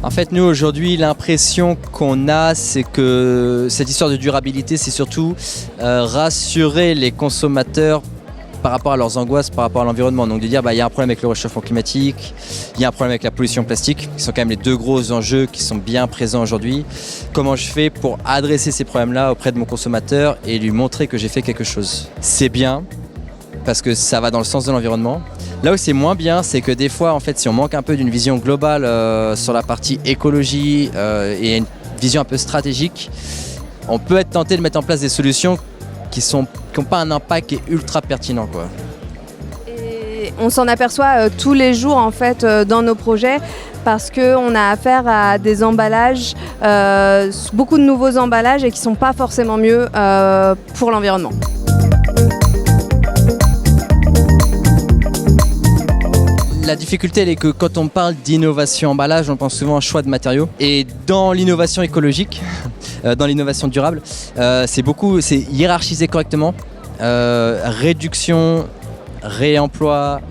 En fait, nous, aujourd'hui, l'impression qu'on a, c'est que cette histoire de durabilité, c'est surtout rassurer les consommateurs par rapport à leurs angoisses, par rapport à l'environnement. Donc de dire, il y a un problème avec le réchauffement climatique, il y a un problème avec la pollution plastique, qui sont quand même les deux gros enjeux qui sont bien présents aujourd'hui. Comment je fais pour adresser ces problèmes-là auprès de mon consommateur et lui montrer que j'ai fait quelque chose? C'est bien, parce que ça va dans le sens de l'environnement. Là où c'est moins bien, c'est que des fois, en fait, si on manque un peu d'une vision globale sur la partie écologie et une vision un peu stratégique, on peut être tenté de mettre en place des solutions qui n'ont pas un impact qui est ultra pertinent, quoi. Et on s'en aperçoit tous les jours en fait dans nos projets parce qu'on a affaire à des emballages, beaucoup de nouveaux emballages et qui ne sont pas forcément mieux pour l'environnement. La difficulté, elle est que quand on parle d'innovation emballage, on pense souvent à choix de matériaux. Et dans l'innovation écologique, dans l'innovation durable, c'est hiérarchisé correctement. Réduction, réemploi,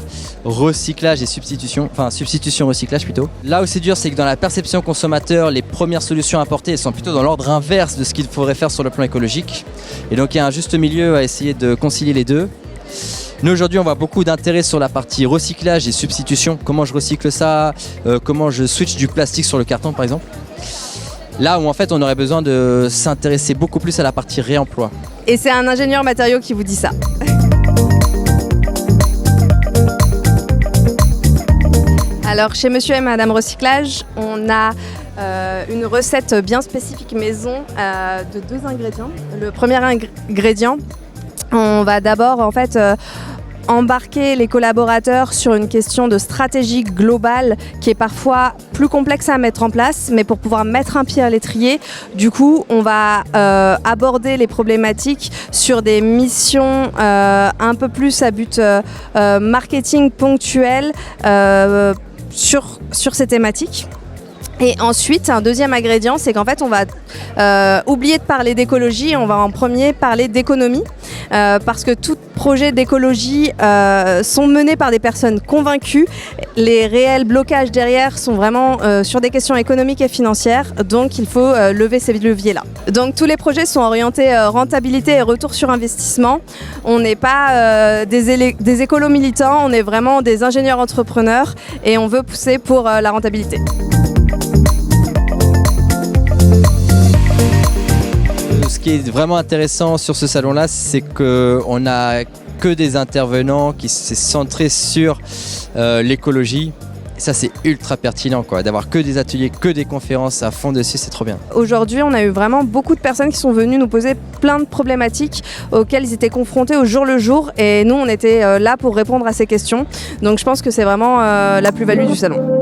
recyclage et substitution, enfin substitution-recyclage plutôt. Là où c'est dur, c'est que dans la perception consommateur, les premières solutions apportées elles sont plutôt dans l'ordre inverse de ce qu'il faudrait faire sur le plan écologique. Et donc il y a un juste milieu à essayer de concilier les deux. Nous aujourd'hui on voit beaucoup d'intérêt sur la partie recyclage et substitution, comment je recycle ça, comment je switch du plastique sur le carton par exemple. Là où en fait on aurait besoin de s'intéresser beaucoup plus à la partie réemploi. Et c'est un ingénieur matériaux qui vous dit ça. Alors chez Monsieur et Madame Recyclage, on a une recette bien spécifique maison de 2 ingrédients. Le premier ingrédient, on va d'abord en fait embarquer les collaborateurs sur une question de stratégie globale qui est parfois plus complexe à mettre en place, mais pour pouvoir mettre un pied à l'étrier, du coup, on va aborder les problématiques sur des missions un peu plus à but marketing ponctuel sur ces thématiques. Et ensuite, un deuxième ingrédient, c'est qu'en fait, on va oublier de parler d'écologie et on va en premier parler d'économie. Parce que tout projet d'écologie sont menés par des personnes convaincues. Les réels blocages derrière sont vraiment sur des questions économiques et financières. Donc, il faut lever ces leviers-là. Donc, tous les projets sont orientés rentabilité et retour sur investissement. On n'est pas des écolos militants, on est vraiment des ingénieurs entrepreneurs et on veut pousser pour la rentabilité. Ce qui est vraiment intéressant sur ce salon-là, c'est qu'on n'a que des intervenants qui s'est centré sur l'écologie. Et ça, c'est ultra pertinent, quoi. D'avoir que des ateliers, que des conférences à fond dessus, c'est trop bien. Aujourd'hui, on a eu vraiment beaucoup de personnes qui sont venues nous poser plein de problématiques auxquelles ils étaient confrontés au jour le jour. Et nous, on était là pour répondre à ces questions. Donc je pense que c'est vraiment la plus-value du salon.